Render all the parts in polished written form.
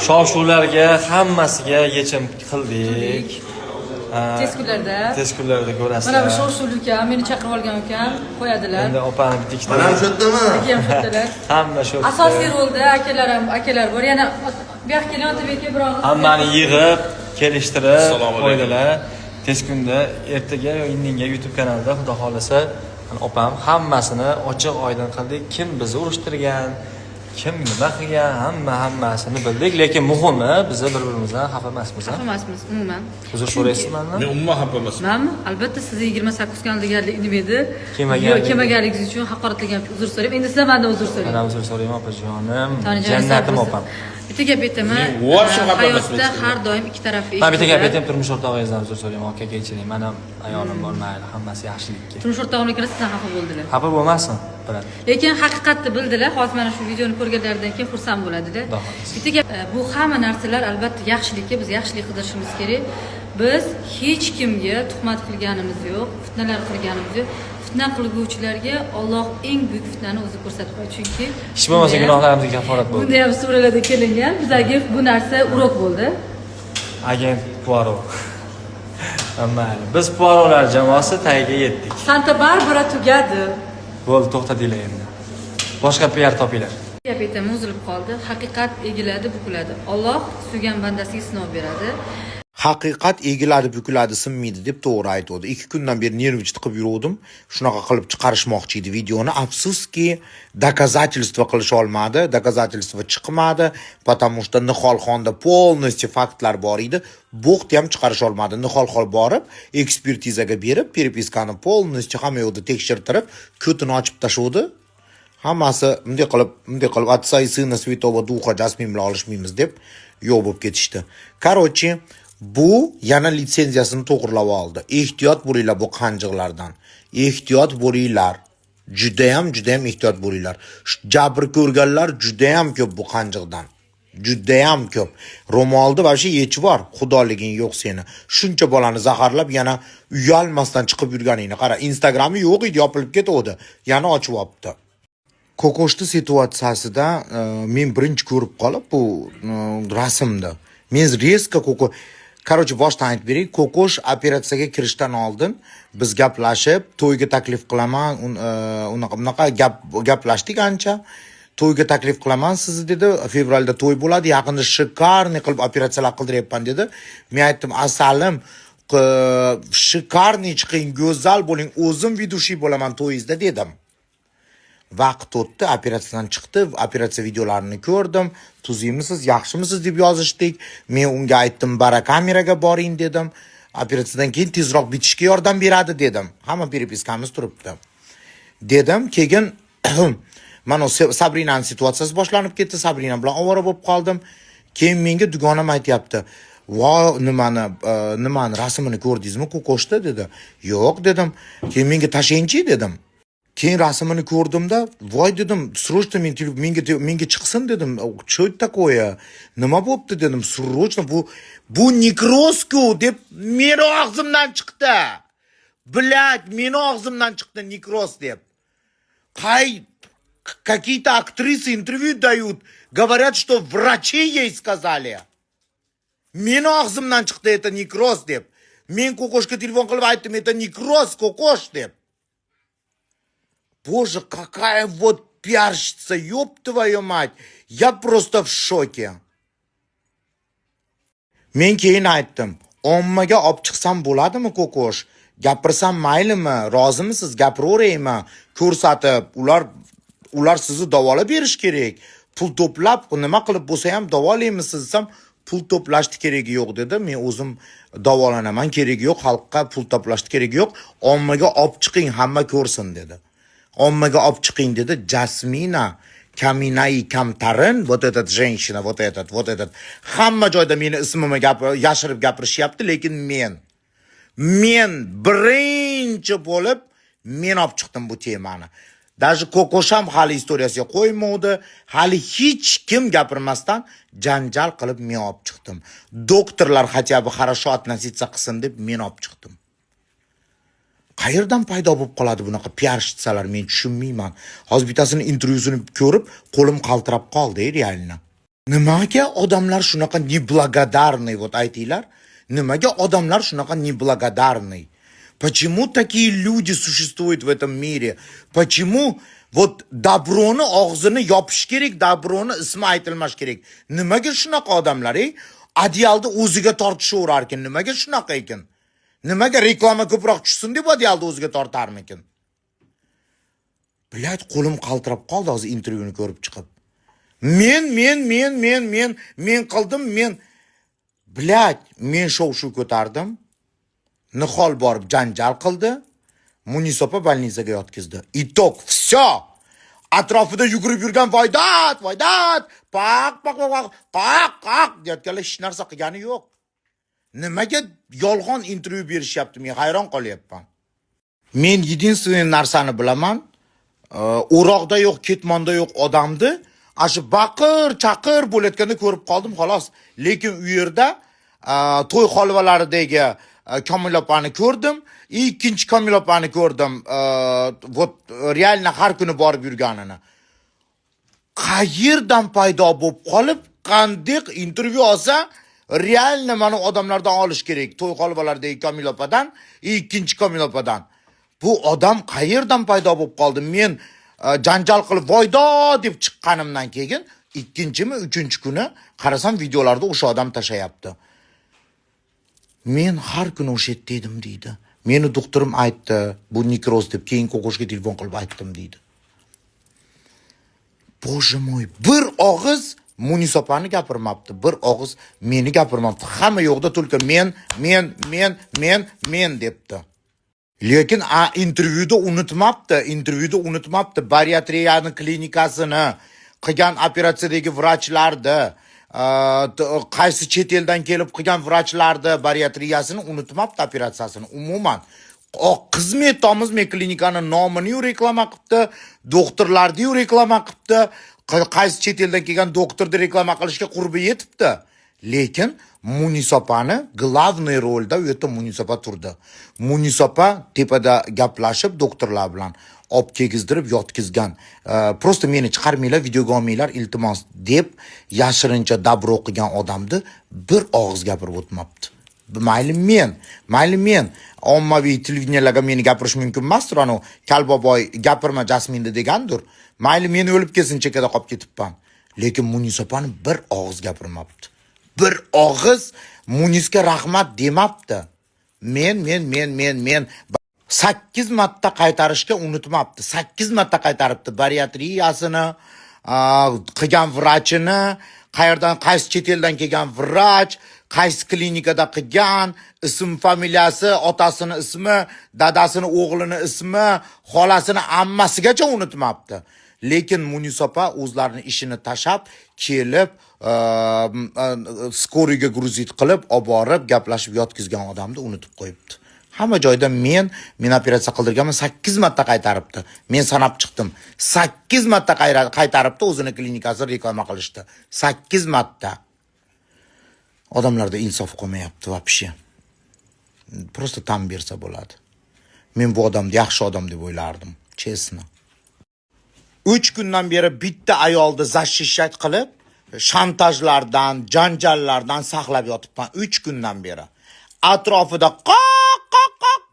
shov-shuvlarga hammasiga yechim qildik. Tez kunlarda ko'rasizlar. Mana bu shov-shuvli uka meni chaqirib olgan ekan, qo'yadilar. Endi opani bitta Mana shu yerdami? Aka ham shutdilar. Hamma shu. Asosiy rolda akalar bor. Yana bu yoqqa kelyapti beka biroq. Hammani yig'ib, kelishtirib qo'ydilar. Tez kunda ertaga yo indinga YouTube kanalida xudo xolasa opam hammasini ochiq oydin qildik. Kim bizni urushtirgan, kim nima qilgan, hammasini bildik, lekin muhimi biz bir-birimizdan xafa emasmiz. Xafa emasmiz umuman. Uzr so'raysizmi? Men umuman xafa emasman. Manmi? Albatta sizni 28 kanaldagilik nima edi? Kelmaganligingiz uchun haqoratlagan uzr so'rayman. Endi sizdan mendan uzr so'rayman. Mana uzr so'rayman opajonim. Jannatim opam. Bitta gap aytaman. Hayotda har doim ikki tarafli. Men bitta gap aytayman, turmush o'rtog'ingizdan uzr so'rayman. Aka kechiring. Mana ayolim bor, mayli, hammasi yaxshilikka. Turmush o'rtog'imga sizdan xafa bo'ldilar. Xafa bo'lmasin, bilan. Lekin haqiqatni bildilar. Hozir mana shu videoni ko'rganlaridan keyin xursand bo'ladi-da. Bitta gap, bu hamma narsalar albatta yaxshilikka, biz yaxshilik qidirishimiz kerak. Biz hech kimga tuhmat qilganimiz yo'q, fitnalar qilganimiz yo'q. Fitna qilguvchilarga Alloh eng buyuk fitnani o'zi ko'rsatib qo'ydi, chunki hech bo'lmasa gunohlarimizga kaforat bo'ldi. Bunda ham suralarda kelingan, bizlarga bu narsa urok bo'ldi. Agent Poirot. Mayli, biz Poirotlar jamoasi tagiga yetdik. Santa Barbara tugadi. Bo'ldi, to'xtatinglar endi. Boshqa PR topinglar. Gap aytaman, uzilib qoldi. Haqiqat egiladi, bukiladi. Alloh suygan bandasiga sinov beradi. Haqiqat egiladi, bukiladi, sinmaydi deb to'g'ri aytdi. 2 kundan beri nervich tiqib yuruvdim. Shunaqa qilib chiqarishmoqchi edi videoni. Afsuski, доказательство qilisha olmadi, доказательство chiqmadi, потому что Niholxonda полностью faktlar bor edi. Bo'xtni ham chiqarish olmadi. Niholxon borib, ekspertizaga berib, перепискani полностью hamma yoqda tekshirtirib, ko'tini ochib tashuvdi. Hammasi bunday qilib отца и сына Святого Духа Jasmin bilan olishmaymiz deb yo'q bo'lib ketishdi. Короче, bu yana litsenziyasini to'g'rilab oldi. Ehtiyot bo'linglar bu qanjiqlardan. Ehtiyot bo'linglar. Juda ham ehtiyot bo'linglar. Jabr ko'rganlar juda ham ko'p bu qanjiqdan. Juda ham ko'p. Ro'molni vashi yechib bor. Xudoliging yo'q seni. Shuncha bolani zaharlab yana uyalmasdan chiqib yurganingni qara. Instagrami yo'q edi, yopilib ketdi. Yana ochib olibdi. Kokoshni situatsiyasida men birinchi ko'rib qolib bu rasmda. Men reska Короче, boshdan aytib beray, Kokosh operatsiyaga kirishdan oldin biz gaplashib, to'yga taklif qilaman, unaqa gaplashdik ancha. To'yga taklif qilaman sizni dedi. Fevralda to'y bo'ladi, yaqinda shikarniy qilib operatsiyalar qildiryapman dedi. Men aytdim, "Asalim, shikarniy chiqing, go'zal bo'ling, o'zim vidushi bo'laman to'yingizda" dedim. Vaqt o'tdi, operatsiyadan chiqdi, operatsiya videolarini ko'rdim. Tuzimisiz, yaxshimisiz deb yozishdik. Men unga aytdim, barakameraga boring dedim. Operatsiyadan keyin tezroq bitishga yordam beradi dedim. Hamma перепискamiz turibdi. Dedim, keyin mana Sabrinaning situatsiyasi boshlanib ketdi. Sabrina bilan ovora bo'lib qoldim. Keyin menga dugonam aytayapti. "Voy, nimani rasmini ko'rdingizmi Kokoshda?" dedi. "Yo'q" dedim. "Keyin menga tashlaychi" dedim. Keyin rasmini ko'rdimda, voy dedim, srochno menga chiqsin dedim. "Что это такое? Nima bo'pti" dedim. "Srochno bu nekroz-ku" deb meni og'zimdan chiqdi. Блядь, meni og'zimdan chiqdi nekroz deb. Какие-то актрисы интервью дают, говорят, что врачи ей сказали. Meni og'zimdan chiqdi это nekroz deb. Men Kokoshga telefon qilib aytdim, "Это nekroz, Kokosh" deb. Боже, какая вот пиарщица, ёб твою мать. Я просто в шоке. Men keyin aytdim, "Ommaga olib chiqsam bo'ladimi Kokosh? Gapirsam maylimi? Rozimisiz? Gapiraveraymi? Ko'rsatib, ular sizni davolab berish kerak. Pul to'plab, nima qilib bo'lsa ham davolaymiz desam, pul to'plashni keragi yo'q" dedi. "Men o'zim davolanaman, keragi yo'q, xalqqa pul to'plashni keragi yo'q. Ommaga olib chiqing, hamma ko'rsin" dedi. Ommaga olib chiqing dedi. Jasmina, Kaminai, Kamtarin, вот этот женщина, вот этот. Hamma joyda meni ismimni yashirib gapirishyapti, lekin men birinchi bo'lib men olib chiqdim bu temani. Даже Kokosh ham hali istoriyasiga qo'ymadi. Hali hech kim gapirmasdan janjal qilib men olib chiqdim. Doktorlar хотя бы хорошо относиться qilsin deb men olib chiqdim. Qayerdan paydo bo'lib qoladi bunaqa piarshitsalar, men tushunmayman. Hozir bittasini intervyusini ko'rib, qo'lim qaltirab qoldi, realno. Nimaga odamlar shunaqa nеблагодарный, вот aytinglar? Nimaga odamlar shunaqa nеблагодарный? Почему такие люди существуют в этом мире? Почему вот dabroni og'zini yopish kerak, dabroni ismi aytilmas kerak? Nimaga shunaqa odamlar, Adyalni o'ziga tortishaverar ekan? Nimaga shunaqa ekan? Nimaga reklama ko'proq tushsin deb adyalni o'ziga tortarmikin? Bilat, qo'lim qaltirab qoldi hozir intervyuni ko'rib chiqib. Men qildim, bilat, men shov-shuv ko'tardim. Nihol borib janjal qildi. Munisopa больницаga yotkizdi. Itok, всё. Atrofida yugurib yurgan voydat, paq deyotganlar hech narsa qilgani yo'q. Nimaga yolg'on intervyu berishyapti? Men hayron qolyapman. Men единственный narsani bilaman. O'roqda yo'q, ketmonda yo'q odamni shu baqir-chaqir bo'layotganda ko'rib qoldim, xolos. Lekin u yerda to'y xolvalaridagi Komil opani ko'rdim. Ikkinchi Komil opani ko'rdim. Вот реально har kuni borib yurganini. Qayerdan paydo bo'lib qolib, qanday intervyu olsa, реально mana odamlardan olish kerak. To'y xolvalaridagi Komil opadan, ikkinchi Komil opadan. Bu odam qayerdan paydo bo'lib qoldi? Men janjal qilib voydo deb chiqqanimdan keyin ikkinchimi, uchinchi kuni qarasam videolarda o'sha odam tashayapti. Men har kuni o'sha yerda edim deydi. Meni doktorim aytdi, bu nekroz deb, keyin qo'qishga telefon qilib aytdim deydi. Bože moy, bir og'iz Munisopani gapirmabdi, bir og'iz meni gapirmabdi. Hamma yo'qda tulki men debdi. Lekin intervyuda unutmabdi bariatriyaning klinikasini, qilgan operatsiyadagi vrachlarni, qaysi chet eldan kelib qilgan vrachlarni bariatriyasini unutmabdi, operatsiyasini umuman. Xizmatimiz men klinikani nomini reklama qilibdi, doktorlarni reklama qilibdi, qaysi chet eldan kelgan doktorni reklama qilishga qurbi yetibdi. Lekin Munisopani главный rolda u yerda Munisopa turdi. Munisopa tepada gaplashib doktorlar bilan olib kelgizdirib yotkizgan. Prosta meni chiqarmanglar, videoga olmanglar, iltimos deb yashirincha dabro qilgan odamni bir og'iz gapirib o'tmabdi. Mayli men ommaviy televideniyalarga meni gapirish mumkin emasdir, ana Kalboboy gapirma Jasminda degandir. Mayli men o'lib kelsin, chekada qolib ketibman. Lekin Munisopani bir og'iz gapirmabdi. Bir og'iz Munisga rahmat demabdi. Men 8 marta qaytarishga unutmabdi. 8 marta qaytaribdi bariatriyasini, qilgan vrachini, qaysi chet eldan kelgan vrach, qaysi klinikada qilgan, ism, familiyasi, otasini ismi, dadasini o'g'lini ismi, xolasini ammasigacha unutmabdi. Lekin Munisopa o'zlarining ishini tashab kelib, skoriga gruzit qilib, olib borib gaplashib yotkizgan odamni unutib qo'yibdi. Hamma joyda men operatsiya qildirganman, 8 marta qaytaribdi. Men sanab chiqdim. 8 marta qaytaribdi, o'zini klinikasini reklama qilishdi. 8 marta. Odamlarda insof qolmayapti вообще. Просто tam bersa bo'ladi. Men bu odamni yaxshi odam deb o'ylardim, chestno. 3 kundan beri bitta ayolni защищать qilib, shantajlardan, janjallardan saqlab yotibman 3 kundan beri. Atrofida qoq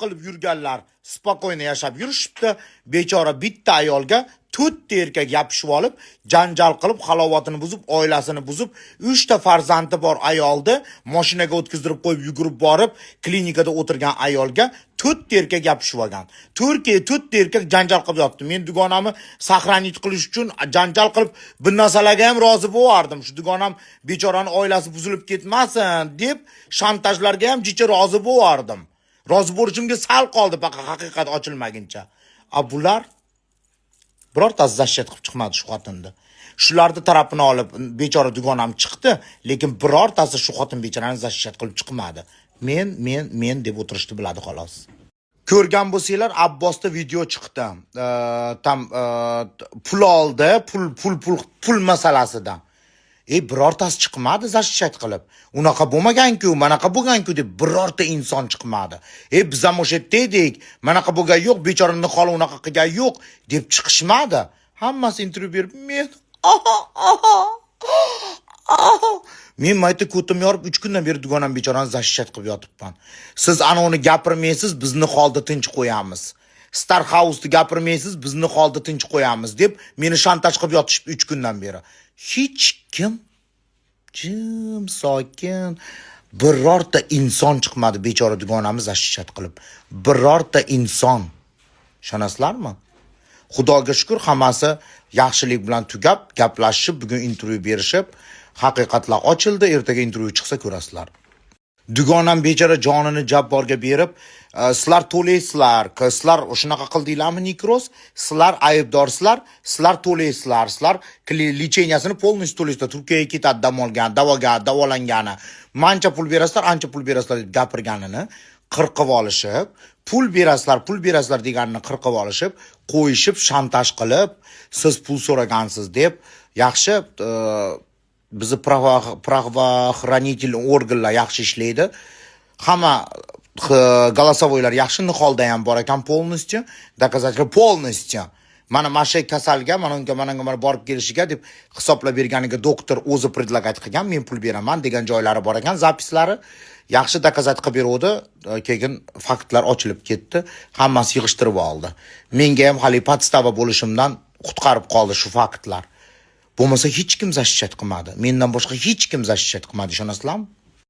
qilib yurganlar spokойно yashab yurishibdi. Bechora bitta ayolga 4 erkak yopishib olib, janjal qilib, halovatini buzib, oilasini buzib, 3 ta farzandi bor ayolni mashinaga o'tkazdirib qo'yib, yugurib borib, klinikada o'tirgan ayolga 4 erkak yopishib olgan. 4 erkak janjal qilib yotdi. Men dugonamni saqlanib qilish uchun janjal qilib, bu narsalarga ham rozi bo'lardim. Shu dugonam bechoraning oilasi buzilib ketmasin deb shantajlarga ham jicha rozi bo'lardim. Rozi bo'lishimga sal qoldi, faqat haqiqat ochilmaguncha. Bular birortasi защит qilib chiqmadi shu xotinni. Shularni tarafini olib bechora dugonam chiqdi, lekin birortasi shu xotin bechorani защит qilib chiqmadi. Men deb o'tirishni biladi xolos. Ko'rgan bo'lsanglar, Abbosda video chiqdi. Pul oldi, pul masalasidan. Birortasi chiqmadi защит qilib. Unaqa bo'lmagan-ku, manaqa bo'lgan-ku deb birorta inson chiqmadi. Biz ham o'sha yerda edik, manaqa bo'lgan yo'q, bechoraning holi unaqa qilgan yo'q deb chiqishmadi. Hammasi intervyu berib, men Men mayta ko'tim yorib 3 kundan beri dugonam bechorani zashat qilib yotibman. Siz ana uni gapirmaysiz, bizni holda tinch qo'yamiz. Star House'ni gapirmaysiz, bizni holda tinch qo'yamiz deb meni shantaj qilib yotishib 3 kundan beri. Hech kim jim sokin birorta inson chiqmadi bechora dugonamiz zashat qilib. Birorta inson. Ishonasizlarmi? Xudoga shukr, hammasi yaxshilik bilan tugab, gaplashib, bugun intervyu berishib, haqiqatlar ochildi, ertaga intervyu chiqsa ko'rasizlar. Dugonam bechora jonini jabborga berib, sizlar to'laysizlar, sizlar shunaqa qildinglarmi Nikros? Sizlar aybdorsizlar, sizlar to'laysizlar, sizlar licheniyasini polностью to'laysizlar. Turkiyaga ketadi dam olgan, davolangani. Mancha pul berasizlar, ancha pul berasizlar deb gapirganini qirqib olishib, pul berasizlar deganini qirqib olishib, qo'yishib, shantaj qilib, siz pul so'ragansiz deb, yaxshi bizi правоохранительный organlar yaxshi ishlaydi. Hamma голосовойlar yaxshi, niholda ham bor ekan полностью, доказательство полностью. Mana mashay kasalga, mana borib kelishiga deb hisoblab berganiga doktor o'zi predlagat qilgan, men pul beraman degan joylari bor ekan, zapislari. Yaxshi dokazat qilib berdi, keyin faktlar ochilib ketdi, hammasi yig'ishtirib oldi. Menga ham hali podstava bo'lishimdan qutqarib qoldi shu faktlar. Bo'lmasa hech kim zashat qilmadi. Mendan boshqa hech kim zashat qilmadi, ishonasizlarmi?